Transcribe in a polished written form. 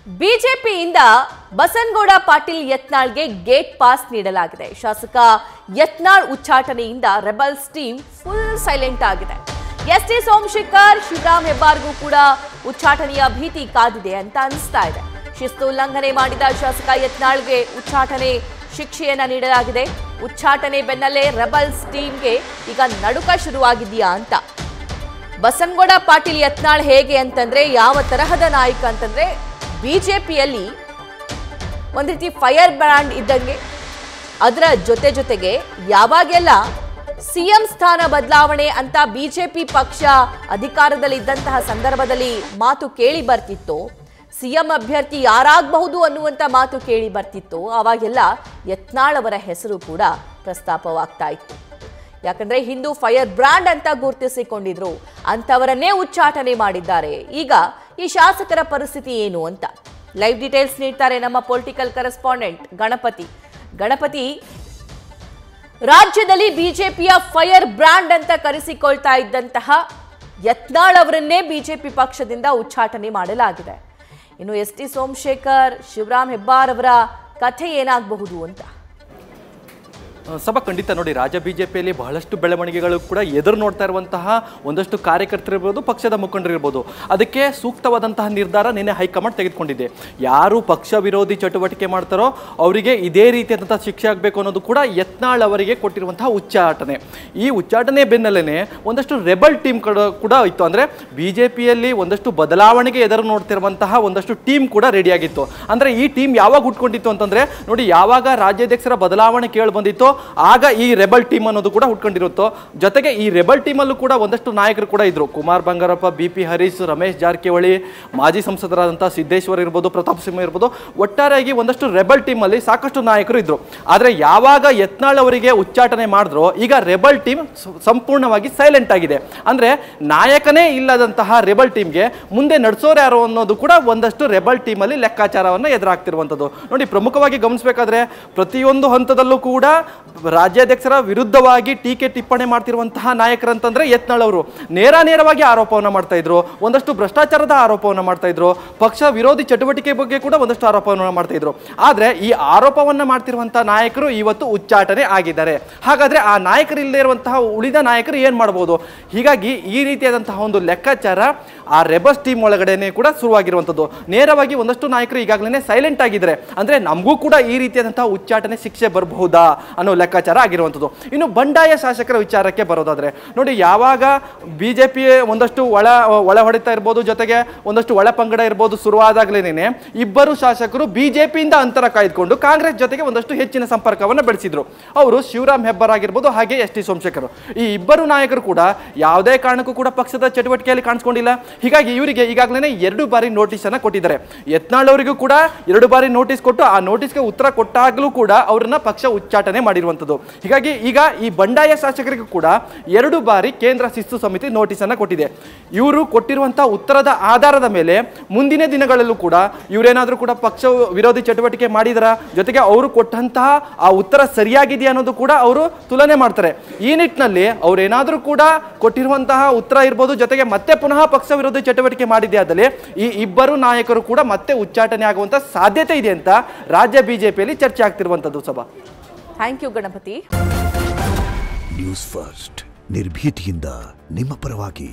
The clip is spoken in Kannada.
ಬಿಜೆಪಿಯಿಂದ ಬಸನಗೌಡ ಪಾಟೀಲ್ ಯತ್ನಾಳ್ಗೆ ಗೇಟ್ ಪಾಸ್ ನೀಡಲಾಗಿದೆ. ಶಾಸಕ ಯತ್ನಾಳ್ ಉಚ್ಚಾಟನೆಯಿಂದ ರೆಬಲ್ಸ್ ಟೀಮ್ ಫುಲ್ ಸೈಲೆಂಟ್ ಆಗಿದೆ. ಎಸ್ಟಿ ಸೋಮಶೇಖರ್, ಶಿವರಾಮ್ ಹೆಬ್ಬಾರ್ಗೂ ಕೂಡ ಉಚ್ಚಾಟನೆಯ ಭೀತಿ ಕಾದಿದೆ ಅಂತ ಅನಿಸ್ತಾ ಇದೆ. ಶಿಸ್ತು ಉಲ್ಲಂಘನೆ ಮಾಡಿದ ಶಾಸಕ ಯತ್ನಾಳ್ಗೆ ಉಚ್ಚಾಟನೆ ಶಿಕ್ಷೆಯನ್ನ ನೀಡಲಾಗಿದೆ. ಉಚ್ಚಾಟನೆ ಬೆನ್ನಲ್ಲೇ ರೆಬಲ್ಸ್ ಟೀಮ್ಗೆ ಈಗ ನಡುಕ ಶುರುವಾಗಿದೆಯಾ ಅಂತ. ಬಸನಗೌಡ ಪಾಟೀಲ್ ಯತ್ನಾಳ್ ಹೇಗೆ ಅಂತಂದ್ರೆ ಯಾವ ತರಹದ ನಾಯಕ ಅಂತಂದ್ರೆ ಬಿಜೆಪಿಯಲ್ಲಿ ಒಂದು ರೀತಿ ಫೈರ್ ಬ್ರ್ಯಾಂಡ್ ಇದ್ದಂಗೆ. ಅದರ ಜೊತೆಗೆ ಯಾವಾಗೆಲ್ಲ ಸಿಎಂ ಸ್ಥಾನ ಬದಲಾವಣೆ ಅಂತ ಬಿಜೆಪಿ ಪಕ್ಷ ಅಧಿಕಾರದಲ್ಲಿ ಇದ್ದಂತಹ ಸಂದರ್ಭದಲ್ಲಿ ಮಾತು ಕೇಳಿ ಬರ್ತಿತ್ತು, ಸಿಎಂ ಅಭ್ಯರ್ಥಿ ಯಾರಾಗಬಹುದು ಅನ್ನುವಂಥ ಮಾತು ಕೇಳಿ ಬರ್ತಿತ್ತು, ಆವಾಗೆಲ್ಲ ಯತ್ನಾಳ್ ಅವರ ಹೆಸರು ಕೂಡ ಪ್ರಸ್ತಾಪವಾಗ್ತಾ ಇತ್ತು. ಯಾಕಂದ್ರೆ ಹಿಂದೂ ಫೈರ್ ಬ್ರ್ಯಾಂಡ್ ಅಂತ ಗುರುತಿಸಿಕೊಂಡಿದ್ರು, ಅಂತವರನ್ನೇ ಉಚ್ಚಾಟನೆ ಮಾಡಿದ್ದಾರೆ. ಈಗ ಈ ಶಾಸಕರ ಪರಿಸ್ಥಿತಿ ಏನು ಅಂತ ಲೈವ್ ಡೀಟೇಲ್ಸ್ ನೀಡ್ತಾರೆ ನಮ್ಮ ಪೊಲಿಟಿಕಲ್ ಕರೆಸ್ಪಾಂಡೆಂಟ್ ಗಣಪತಿ. ರಾಜ್ಯದಲ್ಲಿ ಬಿಜೆಪಿಯ ಫೈರ್ ಬ್ರ್ಯಾಂಡ್ ಅಂತ ಕರೆಸಿಕೊಳ್ತಾ ಇದ್ದಂತಹ ಯತ್ನಾಳ್ ಅವರನ್ನೇ ಬಿಜೆಪಿ ಪಕ್ಷದಿಂದ ಉಚ್ಚಾಟನೆ ಮಾಡಲಾಗಿದೆ. ಇನ್ನು ಎಸ್ಟಿ ಸೋಮಶೇಖರ್, ಶಿವರಾಮ್ ಹೆಬ್ಬಾರ್ ಅವರ ಕಥೆ ಏನಾಗಬಹುದು ಅಂತ ಸಭಾ ಖಂಡಿತ ನೋಡಿ, ರಾಜ್ಯ ಬಿಜೆಪಿಯಲ್ಲಿ ಬಹಳಷ್ಟು ಬೆಳವಣಿಗೆಗಳು ಕೂಡ ಎದುರು ನೋಡ್ತಾ ಇರುವಂತಹ ಒಂದಷ್ಟು ಕಾರ್ಯಕರ್ತರಿರ್ಬೋದು, ಪಕ್ಷದ ಮುಖಂಡರಿರ್ಬೋದು. ಅದಕ್ಕೆ ಸೂಕ್ತವಾದಂತಹ ನಿರ್ಧಾರ ನಿನ್ನೆ ಹೈಕಮಾಂಡ್ ತೆಗೆದುಕೊಂಡಿದೆ. ಯಾರು ಪಕ್ಷ ವಿರೋಧಿ ಚಟುವಟಿಕೆ ಮಾಡ್ತಾರೋ ಅವರಿಗೆ ಇದೇ ರೀತಿಯಾದಂತಹ ಶಿಕ್ಷೆ ಆಗಬೇಕು ಅನ್ನೋದು ಕೂಡ ಯತ್ನಾಳ್ ಅವರಿಗೆ ಕೊಟ್ಟಿರುವಂತಹ ಉಚ್ಚಾಟನೆ. ಈ ಉಚ್ಚಾಟನೆ ಬೆನ್ನಲ್ಲೇ ಒಂದಷ್ಟು ರೆಬಲ್ ಟೀಮ್ ಕೂಡ ಇತ್ತು. ಅಂದರೆ ಬಿಜೆಪಿಯಲ್ಲಿ ಒಂದಷ್ಟು ಬದಲಾವಣೆಗೆ ಎದುರು ನೋಡ್ತಿರುವಂತಹ ಒಂದಷ್ಟು ಟೀಮ್ ಕೂಡ ರೆಡಿಯಾಗಿತ್ತು. ಅಂದರೆ ಈ ಟೀಮ್ ಯಾವಾಗ ಹುಟ್ಕೊಂಡಿತ್ತು ಅಂತಂದ್ರೆ ನೋಡಿ, ಯಾವಾಗ ರಾಜ್ಯಾಧ್ಯಕ್ಷರ ಬದಲಾವಣೆ ಕೇಳಿ ಬಂದಿತ್ತು ಆಗ ಈ ರೆಬಲ್ ಟೀಮ್ ಅನ್ನೋದು ಕೂಡ ಹುಟ್ಕೊಂಡಿರುತ್ತೋ. ಜೊತೆಗೆ ಈ ರೆಬಲ್ ಟೀಮ್ ಅಲ್ಲೂ ಕೂಡ ಒಂದಷ್ಟು ನಾಯಕರು ಕೂಡ ಇದ್ರು. ಕುಮಾರ್ ಬಂಗಾರಪ್ಪ, ಬಿ.ಪಿ. ಹರೀಶ್, ರಮೇಶ್ ಜಾರಕಿಹೊಳಿ, ಮಾಜಿ ಸಂಸದರಾದಂತಹ ಸಿದ್ದೇಶ್ವರ್ ಇರ್ಬೋದು, ಪ್ರತಾಪ್ ಸಿಂಹ ಇರ್ಬೋದು, ಒಟ್ಟಾರೆಯಾಗಿ ಒಂದಷ್ಟು ರೆಬಲ್ ಟೀಮ್ ಅಲ್ಲಿ ಸಾಕಷ್ಟು ನಾಯಕರು ಇದ್ರು. ಆದ್ರೆ ಯಾವಾಗ ಯತ್ನಾಳ್ ಅವರಿಗೆ ಉಚ್ಚಾಟನೆ ಮಾಡಿದ್ರು, ಈಗ ರೆಬಲ್ ಟೀಮ್ ಸಂಪೂರ್ಣವಾಗಿ ಸೈಲೆಂಟ್ ಆಗಿದೆ. ಅಂದ್ರೆ ನಾಯಕನೇ ಇಲ್ಲದಂತಹ ರೆಬಲ್ ಟೀಮ್ಗೆ ಮುಂದೆ ನಡೆಸೋರು ಯಾರು ಅನ್ನೋದು ಕೂಡ ಒಂದಷ್ಟು ರೆಬಲ್ ಟೀಮ್ ಅಲ್ಲಿ ಲೆಕ್ಕಾಚಾರವನ್ನು ಎದುರಾಗ್ತಿರುವಂಥದ್ದು. ನೋಡಿ, ಪ್ರಮುಖವಾಗಿ ಗಮನಿಸಬೇಕಾದ್ರೆ ಪ್ರತಿಯೊಂದು ಹಂತದಲ್ಲೂ ಕೂಡ ರಾಜ್ಯಾಧ್ಯಕ್ಷರ ವಿರುದ್ಧವಾಗಿ ಟೀಕೆ ಟಿಪ್ಪಣಿ ಮಾಡ್ತಿರುವಂತಹ ನಾಯಕರಂತಂದ್ರೆ ಯತ್ನಾಳ್ ಅವರು. ನೇರವಾಗಿ ಆರೋಪವನ್ನು ಮಾಡ್ತಾ ಇದ್ರು, ಒಂದಷ್ಟು ಭ್ರಷ್ಟಾಚಾರದ ಆರೋಪವನ್ನು ಮಾಡ್ತಾ ಇದ್ರು, ಪಕ್ಷ ವಿರೋಧಿ ಚಟುವಟಿಕೆ ಬಗ್ಗೆ ಕೂಡ ಒಂದಷ್ಟು ಆರೋಪವನ್ನು ಮಾಡ್ತಾ ಇದ್ರು. ಆದ್ರೆ ಈ ಆರೋಪವನ್ನು ಮಾಡ್ತಿರುವಂತಹ ನಾಯಕರು ಇವತ್ತು ಉಚ್ಚಾಟನೆ ಆಗಿದ್ದಾರೆ. ಹಾಗಾದ್ರೆ ಆ ನಾಯಕರಿಲ್ಲದೆ ಇರುವಂತಹ ಉಳಿದ ನಾಯಕರು ಏನ್ ಮಾಡಬಹುದು? ಹೀಗಾಗಿ ಈ ರೀತಿಯಾದಂತಹ ಒಂದು ಲೆಕ್ಕಾಚಾರ ಆ ರೆಬಲ್ಸ್ ಟೀಮ್ ಒಳಗಡೆನೆ ಕೂಡ ಶುರುವಾಗಿರುವಂಥದ್ದು. ನೇರವಾಗಿ ಒಂದಷ್ಟು ನಾಯಕರು ಈಗಾಗಲೇ ಸೈಲೆಂಟ್ ಆಗಿದ್ದಾರೆ. ಅಂದ್ರೆ ನಮಗೂ ಕೂಡ ಈ ರೀತಿಯಾದಂತಹ ಉಚ್ಚಾಟನೆ ಶಿಕ್ಷೆ ಬರಬಹುದಾ ಅನ್ನೋ ಲೆಕ್ಕಾಚಾರ ಆಗಿರುವಂಥದ್ದು. ಇನ್ನು ಬಂಡಾಯ ಶಾಸಕರ ವಿಚಾರಕ್ಕೆ ಬರೋದಾದ್ರೆ ನೋಡಿ, ಯಾವಾಗ ಬಿಜೆಪಿ ಒಂದಷ್ಟು ಒಳ ಹೊಡಿತಾ ಇರ್ಬೋದು, ಜೊತೆಗೆ ಒಂದಷ್ಟು ಒಳ ಪಂಗಡ ಇರ್ಬೋದು ಶುರುವಾದಾಗಲೇನೆ ಇಬ್ಬರು ಶಾಸಕರು ಬಿಜೆಪಿಯಿಂದ ಅಂತರ ಕಾಯ್ದುಕೊಂಡು ಕಾಂಗ್ರೆಸ್ ಜೊತೆಗೆ ಒಂದಷ್ಟು ಹೆಚ್ಚಿನ ಸಂಪರ್ಕವನ್ನು ಬೆಳೆಸಿದ್ರು. ಅವರು ಶಿವರಾಮ್ ಹೆಬ್ಬಾರ್ ಆಗಿರ್ಬೋದು, ಹಾಗೆ ಎಸ್ಟಿ ಸೋಮಶೇಖರ್. ಈ ಇಬ್ಬರು ನಾಯಕರು ಕೂಡ ಯಾವುದೇ ಕಾರಣಕ್ಕೂ ಕೂಡ ಪಕ್ಷದ ಚಟುವಟಿಕೆಯಲ್ಲಿ ಕಾಣಿಸ್ಕೊಂಡಿಲ್ಲ. ಹೀಗಾಗಿ ಇವರಿಗೆ ಈಗಾಗಲೇ 2 ಬಾರಿ ನೋಟಿಸ್ ಅನ್ನ ಕೊಟ್ಟಿದ್ದಾರೆ. ಯತ್ನಾಳ್ ಅವರಿಗೂ ಕೂಡ 2 ಬಾರಿ ನೋಟಿಸ್ ಕೊಟ್ಟು ಆ ನೋಟಿಸ್ಗೆ ಉತ್ತರ ಕೊಟ್ಟಾಗಲೂ ಕೂಡ ಅವರನ್ನ ಪಕ್ಷ ಉಚ್ಚಾಟನೆ ಮಾಡಿರುವಂಥದ್ದು. ಹೀಗಾಗಿ ಈಗ ಈ ಬಂಡಾಯ ಶಾಸಕರಿಗೂ ಕೂಡ 2 ಬಾರಿ ಕೇಂದ್ರ ಶಿಸ್ತು ಸಮಿತಿ ನೋಟಿಸ್ ಅನ್ನ ಕೊಟ್ಟಿದೆ. ಇವರು ಕೊಟ್ಟಿರುವಂತಹ ಉತ್ತರದ ಆಧಾರದ ಮೇಲೆ ಮುಂದಿನ ದಿನಗಳಲ್ಲೂ ಕೂಡ ಇವರೇನಾದ್ರೂ ಕೂಡ ಪಕ್ಷ ವಿರೋಧಿ ಚಟುವಟಿಕೆ ಮಾಡಿದರ, ಜೊತೆಗೆ ಅವರು ಕೊಟ್ಟಂತಹ ಆ ಉತ್ತರ ಸರಿಯಾಗಿದೆಯಾ ಅನ್ನೋದು ಕೂಡ ಅವರು ತುಲನೆ ಮಾಡ್ತಾರೆ. ಈ ನಿಟ್ಟಿನಲ್ಲಿ ಅವರೇನಾದ್ರೂ ಕೂಡ ಕೊಟ್ಟಿರುವಂತಹ ಉತ್ತರ ಇರ್ಬೋದು, ಜೊತೆಗೆ ಮತ್ತೆ ಪುನಃ ಪಕ್ಷ ವಿರೋಧಿ ಚಟುವಟಿಕೆ ಮಾಡಿದೆಯಾದಲ್ಲಿ ಈ ಇಬ್ಬರು ನಾಯಕರು ಕೂಡ ಮತ್ತೆ ಉಚ್ಚಾಟನೆ ಆಗುವಂತ ಸಾಧ್ಯತೆ ಇದೆ ಅಂತ ರಾಜ್ಯ ಬಿಜೆಪಿಯಲ್ಲಿ ಚರ್ಚೆ ಆಗ್ತಿರುವಂತದ್ದು. ಸಭಾ thank you Ganapati. News First ನಿರ್ಭೀತಿಯಿಂದ ನಿಮ್ಮ ಪರವಾಗಿ.